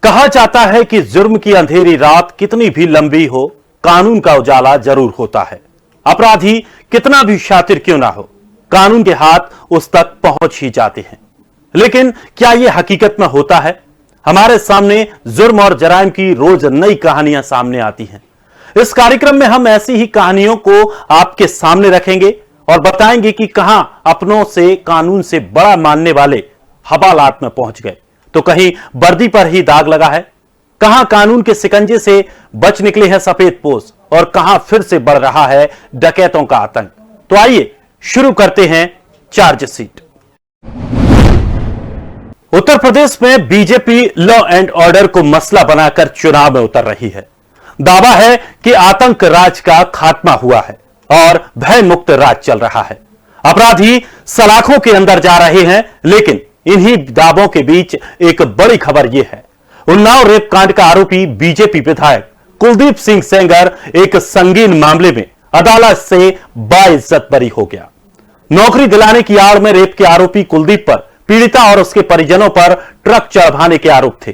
कहा जाता है कि जुर्म की अंधेरी रात कितनी भी लंबी हो, कानून का उजाला जरूर होता है। अपराधी कितना भी शातिर क्यों ना हो, कानून के हाथ उस तक पहुंच ही जाते हैं। लेकिन क्या यह हकीकत में होता है? हमारे सामने जुर्म और जराइम की रोज नई कहानियां सामने आती हैं। इस कार्यक्रम में हम ऐसी ही कहानियों को आपके सामने रखेंगे और बताएंगे कि कहां अपनों से कानून से बड़ा मानने वाले हवालात में पहुंच गए, तो कहीं वर्दी पर ही दाग लगा है, कहां कानून के शिकंजे से बच निकले हैं सफेद पोश और कहां फिर से बढ़ रहा है डकैतों का आतंक। तो आइए शुरू करते हैं चार्जशीट। उत्तर प्रदेश में बीजेपी लॉ एंड ऑर्डर को मसला बनाकर चुनाव में उतर रही है। दावा है कि आतंक राज का खात्मा हुआ है और भय मुक्त राज चल रहा है। अपराधी सलाखों के अंदर जा रहे हैं, लेकिन इन्हीं दावों के बीच एक बड़ी खबर यह है, उन्नाव रेप कांड का आरोपी बीजेपी विधायक कुलदीप सिंह सेंगर एक संगीन मामले में अदालत से बाइज्जत बरी हो गया। नौकरी दिलाने की आड़ में रेप के आरोपी कुलदीप पर पीड़िता और उसके परिजनों पर ट्रक चढ़ाने के आरोप थे।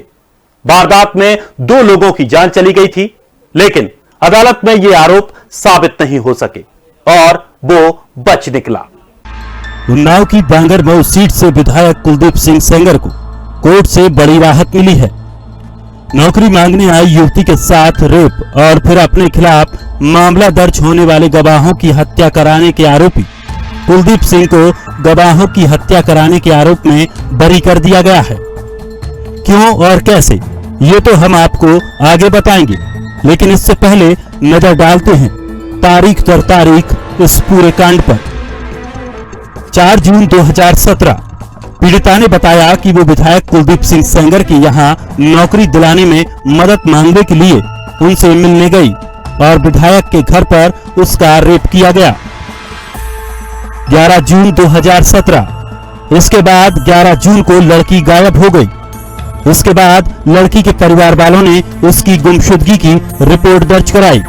वारदात में 2 लोगों की जान चली गई थी, लेकिन अदालत में यह आरोप साबित नहीं हो सके और वो बच निकला। उन्नाव की बांगरमऊ सीट से विधायक कुलदीप सिंह सेंगर को कोर्ट से बड़ी राहत मिली है। नौकरी मांगने आई युवती के साथ रेप और फिर अपने खिलाफ मामला दर्ज होने वाले गवाहों की हत्या कराने के आरोपी कुलदीप सिंह को गवाहों की हत्या कराने के आरोप में बरी कर दिया गया है। क्यों और कैसे, ये तो हम आपको आगे बताएंगे, लेकिन इससे पहले नजर डालते हैं तारीख दर तारीख इस पूरे कांड पर। 4 जून 2017 पीड़िता ने बताया कि वो विधायक कुलदीप सिंह सेंगर के यहां नौकरी दिलाने में मदद मांगने के लिए उनसे मिलने गई और विधायक के घर पर उसका रेप किया गया। 11 जून 2017। इसके बाद 11 जून को लड़की गायब हो गई। इसके बाद लड़की के परिवार वालों ने उसकी गुमशुदगी की रिपोर्ट दर्ज कराई।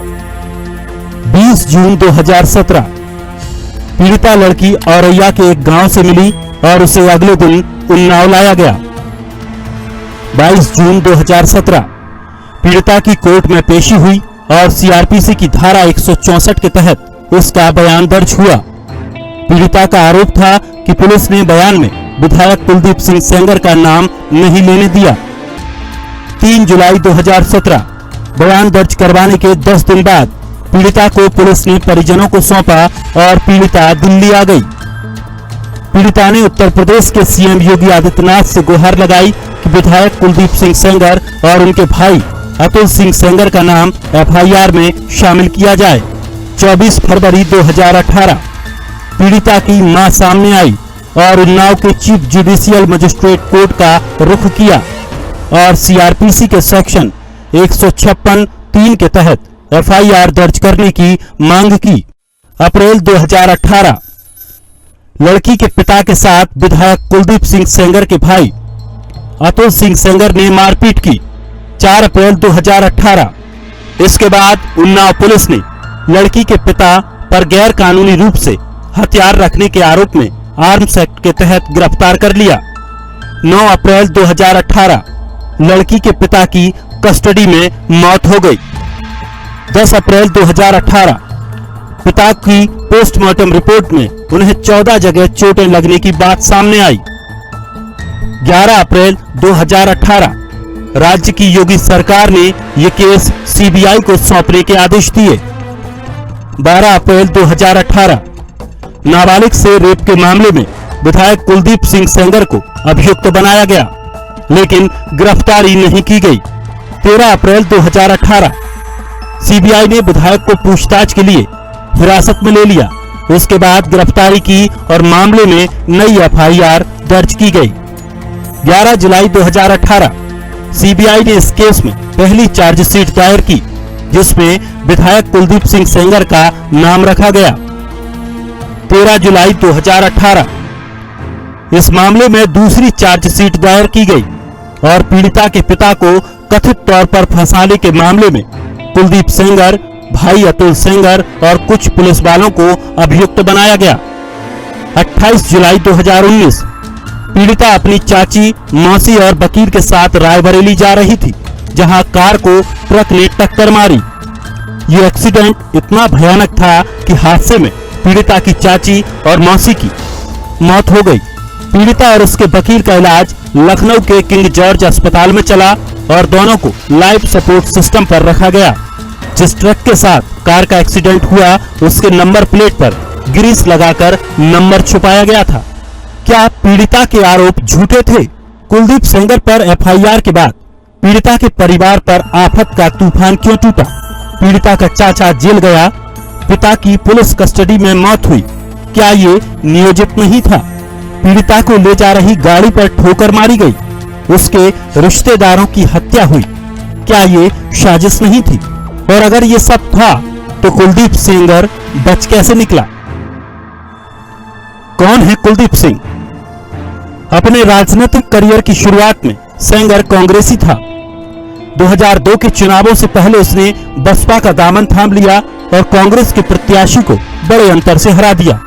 20 जून 2017 पीड़िता लड़की औरैया के एक गांव से मिली और उसे अगले दिन उन्नाव लाया गया। 22 जून 2017 पीड़िता की कोर्ट में पेशी हुई और सीआरपीसी की धारा 164 के तहत उसका बयान दर्ज हुआ। पीड़िता का आरोप था कि पुलिस ने बयान में विधायक कुलदीप सिंह सेंगर का नाम नहीं लेने दिया। 3 जुलाई 2017 बयान दर्ज करवाने के 10 दिन बाद पीड़िता को पुलिस ने परिजनों को सौंपा और पीड़िता दिल्ली आ गई। पीड़िता ने उत्तर प्रदेश के सीएम योगी आदित्यनाथ से गुहार लगाई कि विधायक कुलदीप सिंह सेंगर और उनके भाई अतुल सिंह सेंगर का नाम एफआईआर में शामिल किया जाए। 24 फरवरी 2018 पीड़िता की मां सामने आई और उन्नाव के चीफ जुडिशियल मजिस्ट्रेट कोर्ट का रुख किया और सीआरपीसी के सेक्शन 156(3) के तहत एफआईआर दर्ज करने की मांग की। अप्रैल 2018 लड़की के पिता के साथ विधायक कुलदीप सिंह सेंगर के भाई अतुल सिंह सेंगर ने मारपीट की। 4 अप्रैल 2018 इसके बाद उन्नाव पुलिस ने लड़की के पिता पर गैर कानूनी रूप से हथियार रखने के आरोप में आर्म्स एक्ट के तहत गिरफ्तार कर लिया। 9 अप्रैल 2018 लड़की के पिता की कस्टडी में मौत हो गई। 10 अप्रैल 2018 पिता की पोस्टमार्टम रिपोर्ट में उन्हें 14 जगह चोटें लगने की बात सामने आई। 11 अप्रैल 2018 राज्य की योगी सरकार ने यह केस सीबीआई को सौंपने के आदेश दिए। 12 अप्रैल 2018 नाबालिग से रेप के मामले में विधायक कुलदीप सिंह सेंगर को अभियुक्त बनाया गया, लेकिन गिरफ्तारी नहीं की गई। 13 अप्रैल 2018 सीबीआई ने विधायक को पूछताछ के लिए हिरासत में ले लिया। उसके बाद गिरफ्तारी की और मामले में नई एफआईआर दर्ज की गई। 11 जुलाई 2018 सीबीआई ने इस केस में पहली चार्जशीट दायर की, जिसमें विधायक कुलदीप सिंह सेंगर का नाम रखा गया। 13 जुलाई 2018 इस मामले में दूसरी चार्जशीट दायर की गई और पीड़िता के पिता को कथित तौर पर फंसाने के मामले में कुलदीप सेंगर, भाई अतुल सेंगर और कुछ पुलिस वालों को अभियुक्त बनाया गया। 28 जुलाई 2019 पीड़िता अपनी चाची, मौसी और वकील के साथ रायबरेली जा रही थी, जहां कार को ट्रक ने टक्कर मारी। ये एक्सीडेंट इतना भयानक था कि हादसे में पीड़िता की चाची और मौसी की मौत हो गई। पीड़िता और उसके वकील का इलाज लखनऊ के किंग जॉर्ज अस्पताल में चला और दोनों को लाइफ सपोर्ट सिस्टम पर रखा गया। जिस ट्रक के साथ कार का एक्सीडेंट हुआ, उसके नंबर प्लेट पर ग्रीस लगाकर नंबर छुपाया गया था। क्या पीड़िता के आरोप झूठे थे? कुलदीप सेंगर पर एफआईआर के बाद पीड़िता के परिवार पर आफत का तूफान क्यों टूटा? पीड़िता का चाचा जेल गया, पिता की पुलिस कस्टडी में मौत हुई। क्या ये नियोजित नहीं था? पीड़िता को ले जा रही गाड़ी पर ठोकर मारी गई, उसके रिश्तेदारों की हत्या हुई। क्या ये साजिश नहीं थी? और अगर ये सब था तो कुलदीप सेंगर बच कैसे निकला? कौन है कुलदीप सिंह? अपने राजनीतिक करियर की शुरुआत में सेंगर कांग्रेसी था। 2002 के चुनावों से पहले उसने बसपा का दामन थाम लिया और कांग्रेस के प्रत्याशी को बड़े अंतर से हरा दिया।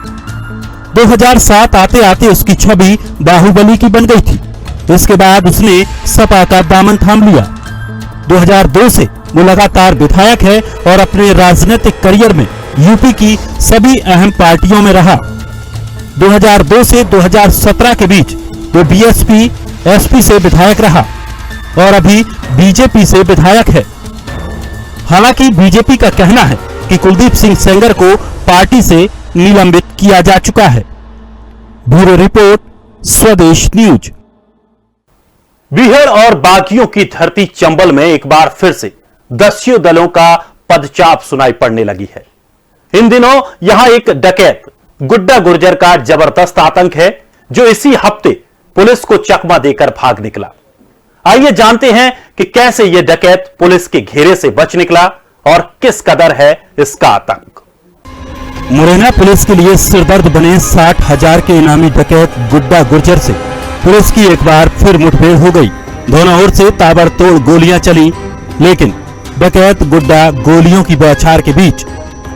2007 आते आते उसकी छवि बाहुबली की बन गई थी। इसके बाद उसने सपा का दामन थाम लिया। 2002 से वो लगातार विधायक है और अपने राजनीतिक करियर में यूपी की सभी अहम पार्टियों में रहा। 2002 से 2017 के बीच वो बीएसपी एसपी से विधायक रहा और अभी बीजेपी से विधायक है। हालांकि बीजेपी का कहना है कि कुलदीप सिंह सेंगर को पार्टी से निलंबित किया जा चुका है। ब्यूरो रिपोर्ट, स्वदेश न्यूज। बीहड़ और बागियों की धरती चंबल में एक बार फिर से दस्यु दलों का पदचाप सुनाई पड़ने लगी है। इन दिनों यहां एक डकैत गुड्डा गुर्जर का जबरदस्त आतंक है, जो इसी हफ्ते पुलिस को चकमा देकर भाग निकला। आइए जानते हैं कि कैसे यह डकैत पुलिस के घेरे से बच निकला और किस कदर है इसका आतंक। मुरैना पुलिस के लिए सिरदर्द बने 60,000 के इनामी डकैत गुड्डा गुर्जर से पुलिस की एक बार फिर मुठभेड़ हो गई। दोनों ओर से ताबड़तोड़ गोलियां चली, लेकिन डकैत गुड्डा गोलियों की बौछार के बीच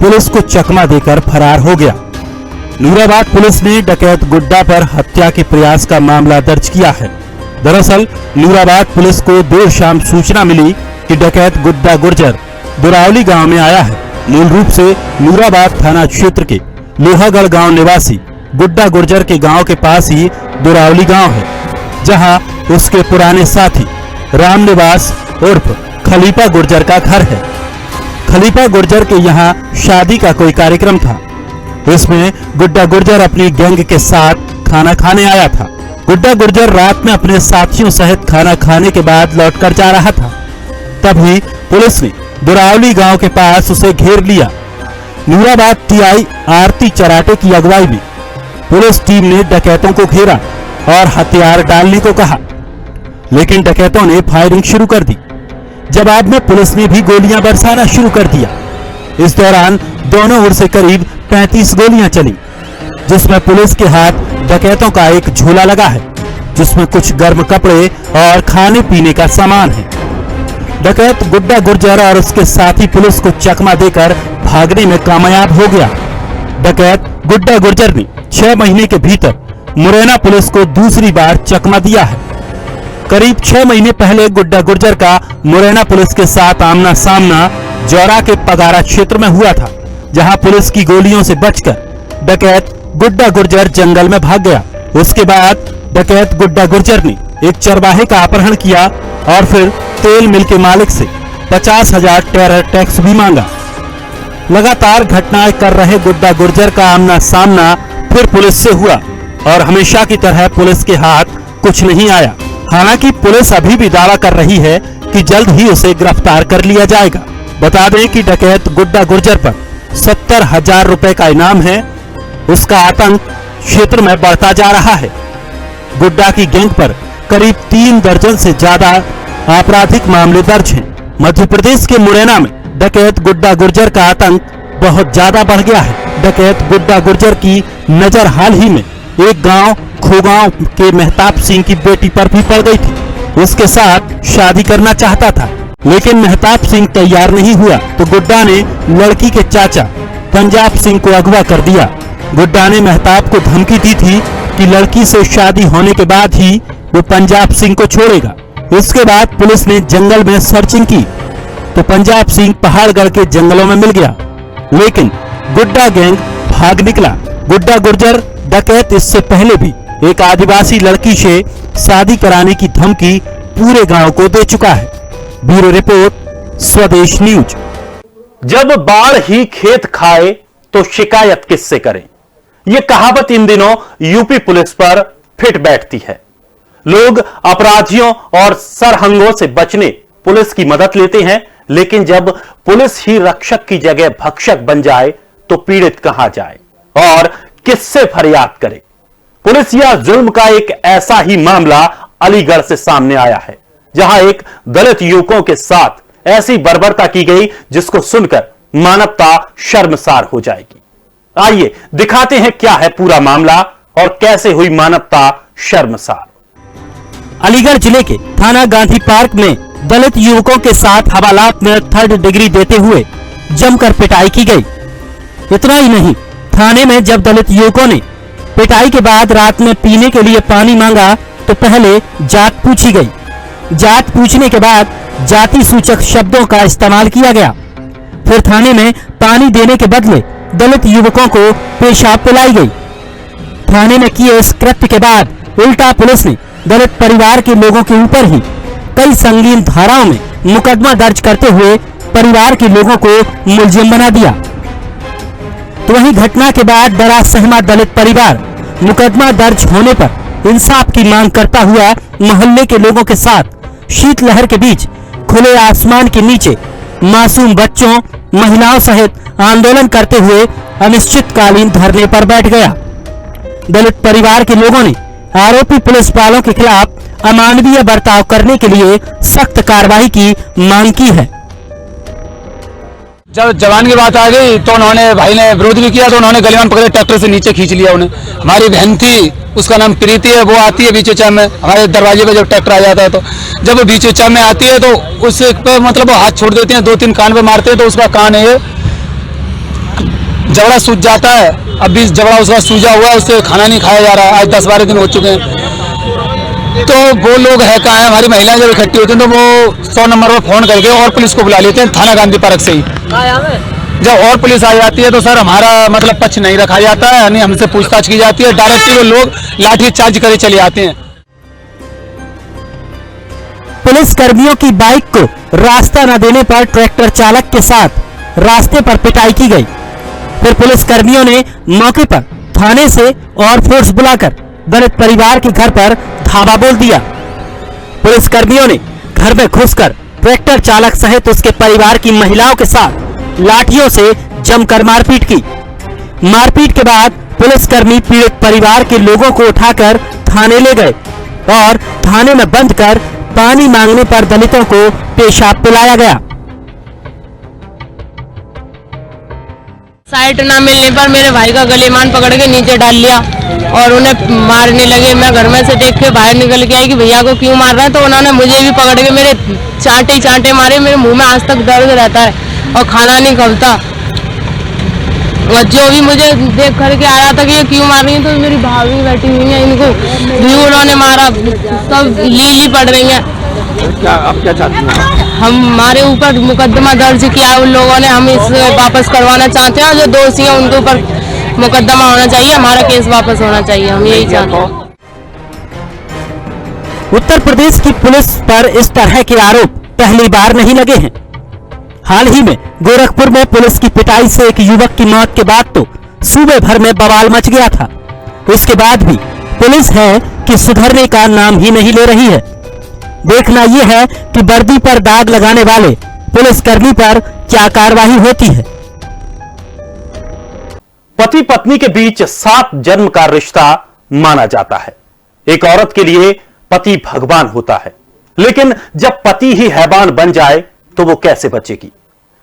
पुलिस को चकमा देकर फरार हो गया। नूराबाद पुलिस ने डकैत गुड्डा पर हत्या के प्रयास का मामला दर्ज किया है। दरअसल नूराबाद पुलिस को देर शाम सूचना मिली कि डकैत गुड्डा गुर्जर दुरावली गांव में आया है। मूल रूप से नूराबाद थाना क्षेत्र के लोहागढ़ गांव निवासी गुड्डा गुर्जर के गांव के पास ही दुरावली गांव है, जहां उसके पुराने साथी रामनिवास उर्फ खलीफा गुर्जर का घर है। खलीफा गुर्जर के यहाँ शादी का कोई कार्यक्रम था। इसमें गुड्डा गुर्जर अपनी गैंग के साथ खाना खाने आया था। गुड्डा गुर्जर रात में अपने साथियों सहित खाना खाने के बाद लौटकर जा रहा था। तभी पुलिस ने दुरावली गांव के पास उसे घेर लिया। नूराबाद टीआई आरती चराटे की अगुवाई में पुलिस टीम ने डकैतों को घेरा और हथियार डालने को कहा, लेकिन डकैतों ने फायरिंग शुरू कर दी। जवाब में पुलिस ने भी गोलियां बरसाना शुरू कर दिया। इस दौरान दोनों ओर से करीब 35 गोलियां चली, जिसमें पुलिस के हाथ डकैतों का एक झोला लगा है, जिसमें कुछ गर्म कपड़े और खाने पीने का सामान है। डकैत गुड्डा गुर्जर और उसके साथी पुलिस को चकमा देकर भागने में कामयाब हो गया। डकैत गुड्डा गुर्जर ने 6 महीने के भीतर मुरैना पुलिस को दूसरी बार चकमा दिया है। करीब 6 महीने पहले गुड्डा गुर्जर का मुरैना पुलिस के साथ आमना सामना जौरा के पगारा क्षेत्र में हुआ था, जहां पुलिस की गोलियों से बचकर डकैत गुड्डा गुर्जर जंगल में भाग गया। उसके बाद डकैत गुड्डा गुर्जर ने एक चरवाहे का अपहरण किया और फिर तेल मिल के मालिक से 50,000 टेरर टैक्स भी मांगा। लगातार घटनाएं कर रहे गुड्डा गुर्जर का आमना सामना फिर पुलिस से हुआ और हमेशा की तरह पुलिस के हाथ कुछ नहीं आया। हालांकि पुलिस अभी भी दावा कर रही है कि जल्द ही उसे गिरफ्तार कर लिया जाएगा। बता दें कि डकैत गुड्डा गुर्जर पर 70,000 रुपए का इनाम है। उसका आतंक क्षेत्र में बढ़ता जा रहा है। गुड्डा की गैंग पर करीब 3 दर्जन से ज्यादा आपराधिक मामले दर्ज हैं। मध्य प्रदेश के मुरैना में डकैत गुड्डा गुर्जर का आतंक बहुत ज्यादा बढ़ गया है। डकैत गुड्डा गुर्जर की नजर हाल ही में एक गांव खोगांव के मेहताब सिंह की बेटी पर भी पड़ गई थी। उसके साथ शादी करना चाहता था, लेकिन मेहताब सिंह तैयार नहीं हुआ तो गुड्डा ने लड़की के चाचा पंजाब सिंह को अगवा कर दिया। गुड्डा ने मेहताब को धमकी दी थी कि लड़की से शादी होने के बाद ही वो पंजाब सिंह को छोड़ेगा। इसके बाद पुलिस ने जंगल में सर्चिंग की तो पंजाब सिंह पहाड़गढ़ के जंगलों में मिल गया, लेकिन गुड्डा गैंग भाग निकला। गुड्डा गुर्जर डकैत इससे पहले भी एक आदिवासी लड़की से शादी कराने की धमकी पूरे गांव को दे चुका है। ब्यूरो रिपोर्ट, स्वदेश न्यूज। जब बाढ़ ही खेत खाए तो शिकायत किससे करें, यह कहावत इन दिनों यूपी पुलिस पर फिट बैठती है। लोग अपराधियों और सरहंगों से बचने पुलिस की मदद लेते हैं, लेकिन जब पुलिस ही रक्षक की जगह भक्षक बन जाए तो पीड़ित कहां जाए और किससे फरियाद करे। पुलिस या जुल्म का एक ऐसा ही मामला अलीगढ़ से सामने आया है, जहां एक दलित युवकों के साथ ऐसी बर्बरता की गई जिसको सुनकर मानवता शर्मसार हो जाएगी। आइए दिखाते हैं क्या है पूरा मामला और कैसे हुई मानवता शर्मसार। अलीगढ़ जिले के थाना गांधी पार्क में दलित युवकों के साथ हवालात में 3rd डिग्री देते हुए जमकर पिटाई की गई। इतना ही नहीं, थाने में जब दलित युवकों ने पिटाई के बाद रात में पीने के लिए पानी मांगा तो पहले जात पूछी गई। जात पूछने के बाद जाति सूचक शब्दों का इस्तेमाल किया गया। फिर थाने में पानी देने के बदले दलित युवकों को पेशाब पिलाई गई। थाने में किए इस कृत्य के बाद उल्टा पुलिस ने दलित परिवार के लोगों के ऊपर ही कई संगीन धाराओं में मुकदमा दर्ज करते हुए परिवार के लोगों को मुलजिम बना दिया। तो वहीं घटना के बाद डरा सहमा दलित परिवार मुकदमा दर्ज होने पर इंसाफ की मांग करता हुआ मोहल्ले के लोगों के साथ शीतलहर के बीच खुले आसमान के नीचे मासूम बच्चों, महिलाओं सहित आंदोलन करते हुए अनिश्चितकालीन धरने पर बैठ गया। दलित परिवार के लोगों ने आरोपी पुलिस वालों के खिलाफ अमानवीय बर्ताव करने के लिए सख्त कार्रवाई की मांग की है। जब जवान की बात आ गई तो उन्होंने भाई ने विरोध भी किया, तो उन्होंने गलीमान पकड़े, ट्रैक्टर से नीचे खींच लिया उन्हें। हमारी बहन थी, उसका नाम प्रीति है, वो आती है बीच में हमारे दरवाजे पे जब ट्रैक्टर आ जाता है, तो जब वो बीच में आती है तो उससे पे मतलब वो हाथ छोड़ देते हैं, 2-3 कान पे मारते हैं, तो उसका कान है जबड़ा सूज जाता है। अब भी जबड़ा उसका सूजा हुआ है, उससे खाना नहीं खाया जा रहा है। आज 10-12 दिन हो चुके हैं। तो वो लोग है कहाँ है, हमारी महिलाएं जब इकट्ठी होती हैं तो वो 100 नंबर पर फोन करके और पुलिस को बुला लेते हैं, थाना गांधी पार्क से ही। जब और पुलिस आ जाती है तो सर हमारा मतलब पक्ष नहीं रखा जाता है, यानी हमसे पूछताछ की जाती है, डायरेक्टली वो लोग लाठी चार्ज करे चले आते हैं। पुलिस कर्मियों की बाइक को रास्ता न देने पर ट्रैक्टर चालक के साथ रास्ते पर पिटाई की गई। फिर पुलिस कर्मियों ने मौके पर थाने से और फोर्स बुलाकर दलित परिवार के घर पर धावा बोल दिया। पुलिस कर्मियों ने घर में घुसकर ट्रैक्टर चालक सहित उसके परिवार की महिलाओं के साथ लाठियों से जमकर मारपीट की। मारपीट के बाद पुलिसकर्मी पीड़ित परिवार के लोगों को उठाकर थाने ले गए और थाने में बंद कर पानी मांगने पर दलितों को पेशाब पिलाया गया। साइट ना मिलने पर मेरे भाई का गलेमान पकड़ के नीचे डाल लिया और उन्हें मारने लगे। मैं घर में से देख के बाहर निकल के आई कि भैया को क्यों मार रहा है, तो उन्होंने मुझे भी पकड़ के मेरे चांटे मारे। मेरे मुंह में आज तक दर्द रहता है और खाना नहीं खलता। और जो भी मुझे देख करके आ रहा था कि ये क्यों मार रही है, तो मेरी भाभी बैठी हुई है, इनको भी उन्होंने मारा, सब लीली पड़ रही है। क्या आप क्या चाहते हैं? हमारे ऊपर मुकदमा दर्ज किया है उन लोगों ने, हम इसे वापस करवाना चाहते हैं। जो दोषी हैं उनके ऊपर मुकदमा होना चाहिए, हमारा केस वापस होना चाहिए, हम यही चाहते हैं। उत्तर प्रदेश की पुलिस पर इस तरह के आरोप पहली बार नहीं लगे हैं। हाल ही में गोरखपुर में पुलिस की पिटाई से एक युवक की मौत के बाद तो सूबे भर में बवाल मच गया था। इसके बाद भी पुलिस है कि सुधरने का नाम ही नहीं ले रही है। देखना यह है कि वर्दी पर दाग लगाने वाले पुलिसकर्मी पर क्या कार्रवाई होती है। पति पत्नी के बीच 7 जन्म का रिश्ता माना जाता है। एक औरत के लिए पति भगवान होता है, लेकिन जब पति ही हैवान बन जाए तो वो कैसे बचेगी।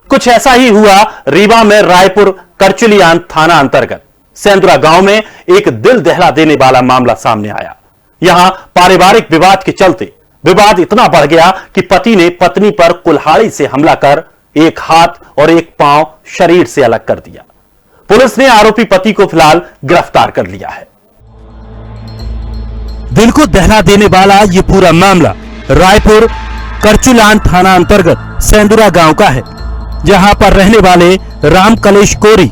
कुछ ऐसा ही हुआ रीवा में रायपुर करचुलियान थाना अंतर्गत सेंदुरा गांव में एक दिल दहला देने वाला मामला सामने आया। यहां पारिवारिक विवाद के चलते विवाद इतना बढ़ गया कि पति ने पत्नी पर कुल्हाड़ी से हमला कर एक हाथ और एक पांव शरीर से अलग कर दिया। पुलिस ने आरोपी पति को फिलहाल गिरफ्तार कर लिया है। दिल को दहला देने वाला ये पूरा मामला रायपुर करचुलान थाना अंतर्गत सेंदुरा गांव का है, जहां पर रहने वाले राम कलेश कोरी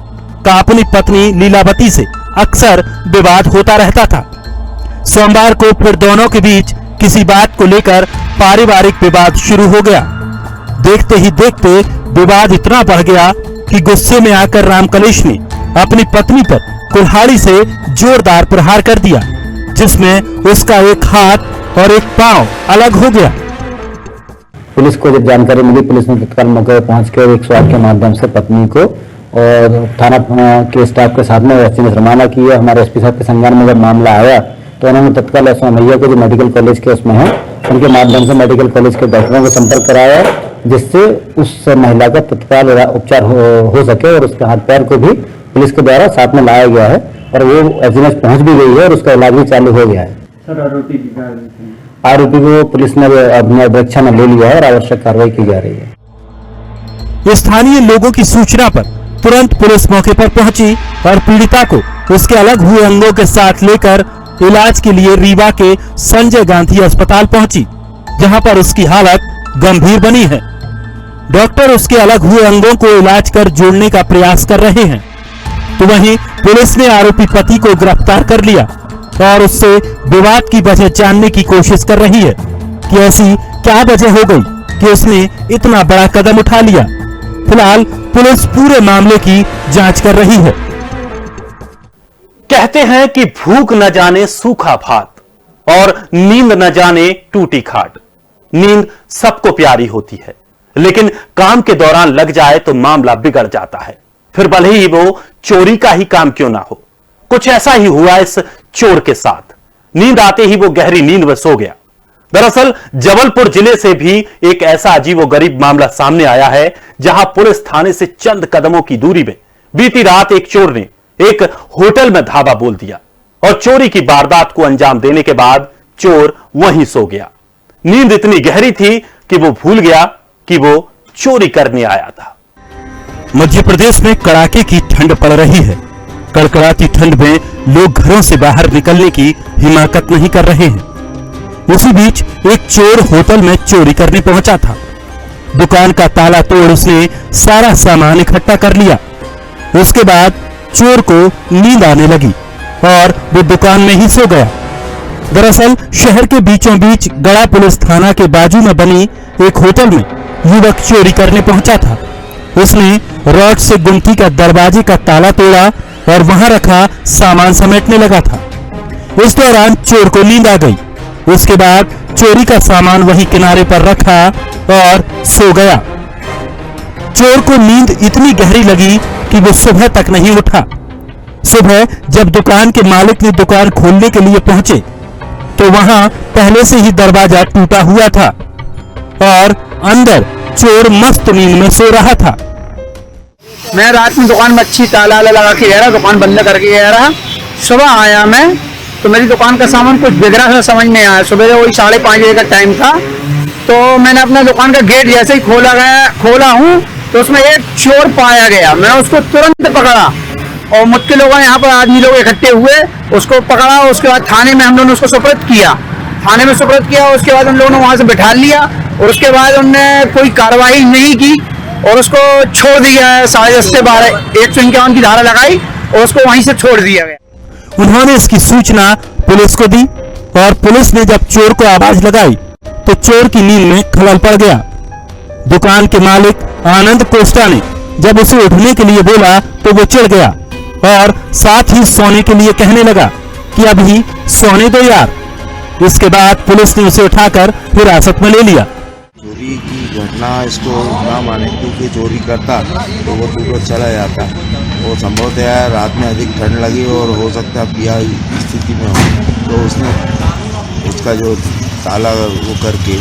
का अपनी पत्नी लीलावती से अक्सर विवाद होता रहता था। सोमवार को फिर दोनों के बीच किसी बात को लेकर पारिवारिक विवाद शुरू हो गया। देखते ही देखते विवाद इतना बढ़ गया कि गुस्से में आकर राम कलेश ने अपनी पत्नी पर कुल्हाड़ी से जोरदार प्रहार कर दिया, जिसमें उसका एक हाथ और एक पांव अलग हो गया। पुलिस को जब जानकारी मिली, पुलिस ने तत्काल मौके पर पहुंचकर 108 के माध्यम से पत्नी को और थाना के स्टाफ के साथ में एसपी ने रवाना किया। हमारे एसपी साहब के संज्ञान में जब मामला आया तो उन्होंने तत्काल एसओ भैया को जो मेडिकल कॉलेज के उसमें है, उनके माध्यम से मेडिकल कॉलेज के डॉक्टरों को संपर्क कराया, जिससे उस महिला का तत्काल उपचार हो सके और उसके हाथ पैर को भी पुलिस के द्वारा साथ में लाया गया है और वो एसडीएमएस पहुंच भी गई है और उसका इलाज भी चालू हो गया है। आरोपी को पुलिस ने अपने अध्यक्षा में ले लिया है और आवश्यक कार्रवाई की जा रही है। स्थानीय लोगों की सूचना पर तुरंत पुलिस मौके पर पहुंची और पीड़िता को उसके अलग हुए अंगों के साथ लेकर इलाज के लिए रीवा के संजय गांधी अस्पताल पहुंची, जहां पर उसकी हालत गंभीर बनी है। डॉक्टर उसके अलग हुए अंगों को इलाज कर जोड़ने का प्रयास कर रहे हैं, तो वहीं पुलिस ने आरोपी पति को गिरफ्तार कर लिया और उससे विवाद की वजह जानने की कोशिश कर रही है कि ऐसी क्या वजह हो गई कि उसने इतना बड़ा कदम उठा लिया। फिलहाल पुलिस पूरे मामले की जांच कर रही है। कहते हैं कि भूख न जाने सूखा भात और नींद न जाने टूटी खाट। नींद सबको प्यारी होती है, लेकिन काम के दौरान लग जाए तो मामला बिगड़ जाता है, फिर भले ही वो चोरी का ही काम क्यों ना हो। कुछ ऐसा ही हुआ इस चोर के साथ। नींद आते ही वो गहरी नींद में सो गया। दरअसल जबलपुर जिले से भी एक ऐसा अजीबोगरीब मामला सामने आया है, जहां पुलिस थाने से चंद कदमों की दूरी में बीती रात एक चोर ने एक होटल में धावा बोल दिया और चोरी की वारदात को अंजाम देने के बाद चोर वहीं सो गया। नींद इतनी गहरी थी कि वो भूल गया कि वो चोरी करने आया था। मध्य प्रदेश में कड़ाके की ठंड पड़ रही है। कड़कड़ाती ठंड में लोग घरों से बाहर निकलने की हिमाकत नहीं कर रहे हैं। उसी बीच एक चोर होटल में चोरी करने पहुंचा था। दुकान का ताला तोड़ उसने सारा सामान इकट्ठा कर लिया। उसके बाद चोर को नींद आने लगी और वो दुकान में ही सो गया। दरअसल शहर के बीचों बीच गड़ा पुलिस थाना के बाजू में बनी एक होटल में युवक चोरी करने पहुंचा था। उसने रॉड से गुमटी का दरवाजे का ताला तोड़ा और वहां रखा सामान समेटने लगा था। इस दौरान चोर को नींद आ गई। उसके बाद चोरी का सामान वहीं किनारे पर रखा और सो गया। चोर को नींद इतनी गहरी लगी कि वो सुबह तक नहीं उठा। सुबह जब दुकान के मालिक ने दुकान खोलने के लिए पहुंचे तो वहां पहले से ही दरवाजा टूटा हुआ था और अंदर चोर मस्त नींद में सो रहा था। मैं रात में दुकान में अच्छी ताला लगा के गया रहा, दुकान बंद करके गया रहा। सुबह आया मैं तो मेरी दुकान का सामान कुछ बिगड़ा सा समझ नहीं आया। सुबह वही 5:30 बजे का टाइम था, तो मैंने अपना दुकान का गेट जैसे ही खोला हूँ तो उसमें एक चोर पाया गया। मैं उसको तुरंत पकड़ा और मुझके लोगों ने यहाँ पर आदमी लोग इकट्ठे हुए, उसको पकड़ा। उसके बाद थाने में हम लोगों ने उसको सुपुर्द किया। उसके बाद हम लोगों ने वहाँ से बिठा लिया और उसके बाद उन्होंने कोई कार्रवाई नहीं की और उसको छोड़ दिया है। 10:30 से 151 की धारा लगाई और उसको वहीं से छोड़ दिया गया। उन्होंने इसकी सूचना पुलिस को दी और पुलिस ने जब चोर को आवाज लगाई तो चोर की नींद में खलल पड़ गया। दुकान के मालिक आनंद कोस्टा ने जब उसे उठने के लिए बोला तो वो चिढ़ गया और साथ ही सोने के लिए कहने लगा कि अभी सोने दो यार। इसके बाद पुलिस ने उसे उठाकर हिरासत में ले लिया। चोरी की घटना इसको ना माने, क्योंकि चोरी करता तो वो तुरंत चला जाता। वो संभवतः रात में अधिक ठंड लगी और हो सकता है पिया स्थिति में हो, तो उसने उसका जो ताला वो करके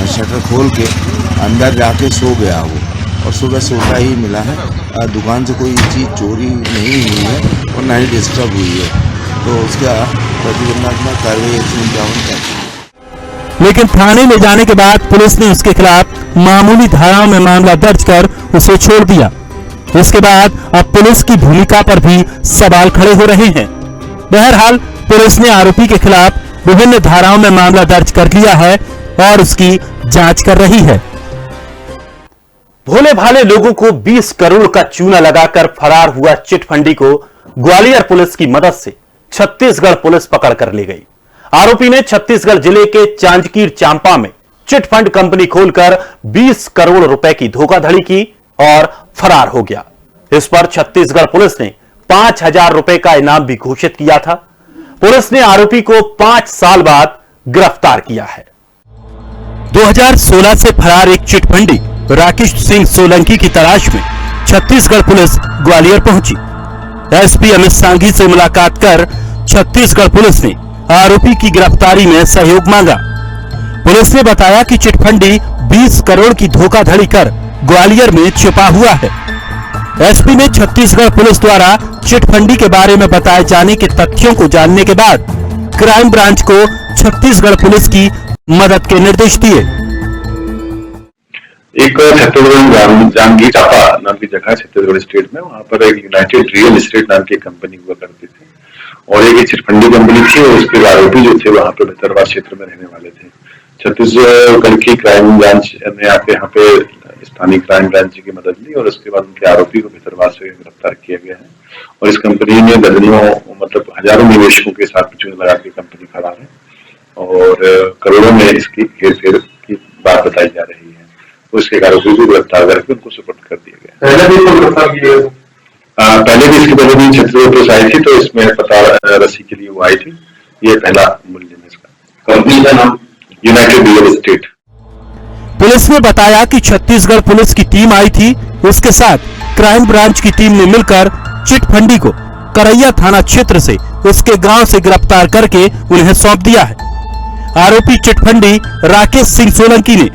शटर खोल के अंदर जाके सो गया वो, और सुबह सोता ही मिला है। दुकान से कोई चीज़ चोरी नहीं हुई है और ना ही डिस्टर्ब हुई है, तो उसका प्रतिबंधात्मक कार्रवाई 151 करती है। लेकिन थाने ले जाने के बाद पुलिस ने उसके खिलाफ मामूली धाराओं में मामला दर्ज कर उसे छोड़ दिया। इसके बाद अब पुलिस की भूमिका पर भी सवाल खड़े हो रहे हैं। बहरहाल पुलिस ने आरोपी के खिलाफ विभिन्न धाराओं में मामला दर्ज कर लिया है और उसकी जांच कर रही है। भोले भाले लोगों को 20 करोड़ का चूना लगाकर फरार हुआ चिटफंडी को ग्वालियर पुलिस की मदद से छत्तीसगढ़ पुलिस पकड़ कर ले गई। आरोपी ने छत्तीसगढ़ जिले के जांजगीर चांपा में चिटफंड कंपनी खोलकर 20 करोड़ रुपए की धोखाधड़ी की और फरार हो गया। इस पर छत्तीसगढ़ पुलिस ने 5,000 रुपए का इनाम भी घोषित किया था। पुलिस ने आरोपी को 5 साल बाद गिरफ्तार किया है। 2016 से फरार एक चिटफंडी राकेश सिंह सोलंकी की तलाश में छत्तीसगढ़ पुलिस ग्वालियर पहुंची। एसपी अमित सांघी से मुलाकात कर छत्तीसगढ़ पुलिस ने आरोपी की गिरफ्तारी में सहयोग मांगा। पुलिस ने बताया कि चिटफंडी 20 करोड़ की धोखाधड़ी कर ग्वालियर में छिपा हुआ है। एसपी ने छत्तीसगढ़ पुलिस द्वारा चिटफंडी के बारे में बताए जाने के तथ्यों को जानने के बाद क्राइम ब्रांच को छत्तीसगढ़ पुलिस की मदद के निर्देश दिए। एक छत्तीसगढ़ जांजगीर चांपा नाम की जगह छत्तीसगढ़ स्टेट में, वहां पर एक यूनाइटेड रियल एस्टेट नाम की कंपनी हुआ करती थी और एक चिटफंडी कंपनी थी और उसके आरोपी जो थे वहां पे भितरवार क्षेत्र में रहने वाले थे। छत्तीसगढ़ की क्राइम ब्रांच ने आके यहाँ पे स्थानीय क्राइम ब्रांच की मदद ली और उसके बाद उनके आरोपी को भितरवार से गिरफ्तार किया गया है और इस कंपनी में दर्जनों मतलब हजारों निवेशकों के साथ चूना लगा के कंपनी खड़ा है और करोड़ों में इसकी हेरफेर की बात बताई जा रही है। उसके आरोपी को गिरफ्तार करके उनको सुपुर्द कर दिया गया। पहले भी गिरफ्तार किया गया, पहले भी इसके पहले भी छत्तीसगढ़ पुलिस आई थी तो इसमें पता रसी के लिए वो आई थी। ये पहला मुलजिम है इसका। कंपनी का नाम यूनाइटेड रियल एस्टेट। पुलिस ने बताया कि छत्तीसगढ़ पुलिस की टीम आई थी, उसके साथ क्राइम ब्रांच की टीम ने मिलकर चिटफंडी को करैया थाना क्षेत्र से उसके गांव से गिरफ्तार करके उन्हें सौंप दिया है। आरोपी चिटफंडी राकेश सिंह सोलंकी ने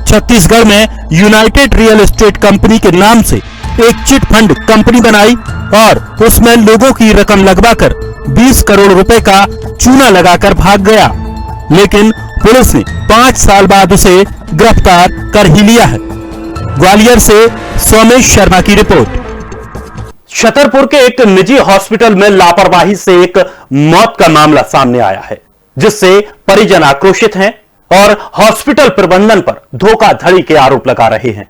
छत्तीसगढ़ में यूनाइटेड रियल एस्टेट कंपनी के नाम से एक चिटफंड कंपनी बनाई और उसमें लोगों की रकम लगवाकर 20 करोड़ रुपए का चूना लगाकर भाग गया, लेकिन पुलिस ने 5 साल बाद उसे गिरफ्तार कर ही लिया है। ग्वालियर से सोमेश शर्मा की रिपोर्ट। छतरपुर के एक निजी हॉस्पिटल में लापरवाही से एक मौत का मामला सामने आया है, जिससे परिजन आक्रोशित हैं और हॉस्पिटल प्रबंधन पर धोखाधड़ी के आरोप लगा रहे हैं।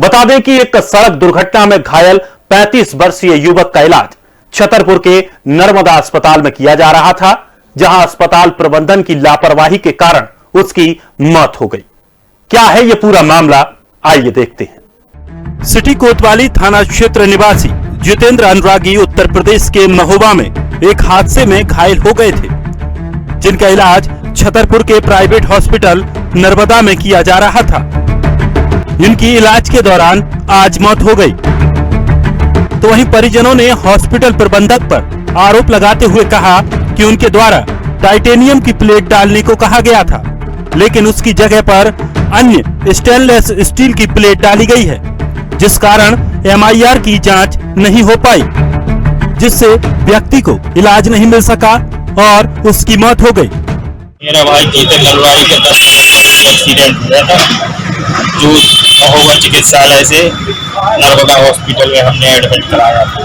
बता दें कि एक सड़क दुर्घटना में घायल 35 वर्षीय युवक का इलाज छतरपुर के नर्मदा अस्पताल में किया जा रहा था, जहां अस्पताल प्रबंधन की लापरवाही के कारण उसकी मौत हो गई। क्या है यह पूरा मामला, आइए देखते हैं। सिटी कोतवाली थाना क्षेत्र निवासी जितेंद्र अनुरागी उत्तर प्रदेश के महोबा में एक हादसे में घायल हो गए थे, जिनका इलाज छतरपुर के प्राइवेट हॉस्पिटल नर्मदा में किया जा रहा था। इनकी इलाज के दौरान आज मौत हो गई। तो वहीं परिजनों ने हॉस्पिटल प्रबंधक पर आरोप लगाते हुए कहा कि उनके द्वारा टाइटेनियम की प्लेट डालने को कहा गया था, लेकिन उसकी जगह पर अन्य स्टेनलेस स्टील की प्लेट डाली गई है, जिस कारण MIR की जांच नहीं हो पाई, जिससे व्यक्ति को इलाज नहीं मिल सका और उसकी मौत हो गई। मेरा भाई जितेंद्र अनुरागी का 10 एक्सीडेंट हुआ था, जो महोबा चिकित्सालय से नर्मदा हॉस्पिटल में हमने एडमिट कराया था।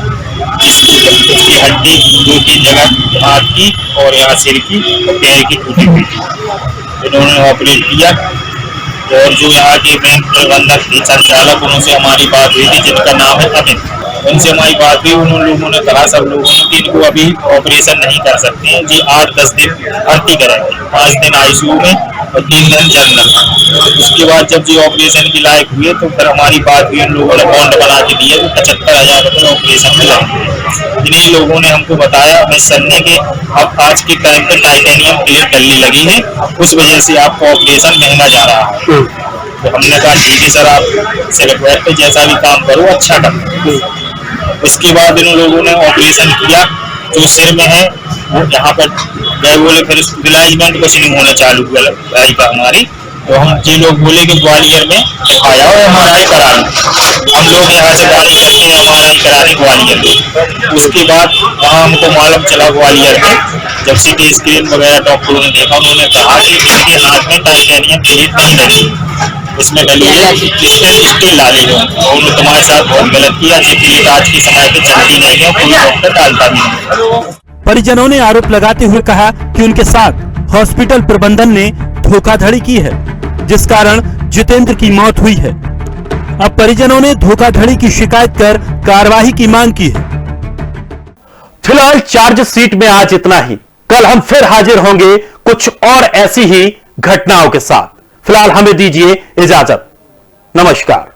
उसकी हड्डी 2-3 जगह हाथ की और यहाँ सिर की और पैर की टूटी हुई थी। इन्होंने ऑपरेट किया और जो यहाँ के बैंक प्रबंधक थे, संचालक, उनसे हमारी बात हुई थी, जिनका नाम है अमित। उनसे हमारी बात हुई, उन लोगों ने कहा सब लोगों ने कि इनको अभी ऑपरेशन नहीं कर सकते हैं जी, 8-10 दिन भर्ती करेंगे, 5 दिन ICU में और 3 दिन जनरल। उसके बाद जब जो ऑपरेशन के लायक हुए तो फिर हमारी बात हुई, उन लोगों ने बॉन्ड बना के दिया तो 75,000 रुपये ऑपरेशन में लगेंगे। इन्हीं लोगों ने हमको बताया, अमित सर ने, कि अब आज के टाइम पे टाइटेनियम प्लेट डलने लगी है, उस वजह से आपका ऑपरेशन महंगा जा रहा है। तो हमने कहा ठीक है सर, आप से रिक्वेस्ट है, जैसा भी काम करो अच्छा करो। उसके बाद इन लोगों ने ऑपरेशन किया, जो सिर में है वो यहाँ पर गए, बोले फिर इलाजमेंट कुछ नहीं होना चालू हुआ भाई का हमारी। तो हम ये लोग बोले कि ग्वालियर में आया हो MRI करा लो। हम लोग यहाँ से गाड़ी करके MRI कराने ग्वालियर में। उसके बाद वहाँ हमको मालूम चला ग्वालियर में, जब CT स्कैन वगैरह डॉक्टरों ने देखा, उन्होंने कहा कि इसके हाथ में टाइटेनियम प्लेट नहीं लगी, इसमें डली है स्टील डाली हो, और उन्होंने तुम्हारे साथ बहुत गलत किया। ये प्लेट आज के समय पे चलती नहीं है, कोई डॉक्टर डालता नहीं है। परिजनों ने आरोप लगाते हुए कहा कि उनके साथ हॉस्पिटल प्रबंधन ने धोखाधड़ी की है, जिस कारण जितेंद्र की मौत हुई है। अब परिजनों ने धोखाधड़ी की शिकायत कर कार्रवाई की मांग की है। फिलहाल चार्जशीट में आज इतना ही। कल हम फिर हाजिर होंगे कुछ और ऐसी ही घटनाओं के साथ। फिलहाल हमें दीजिए इजाजत। नमस्कार।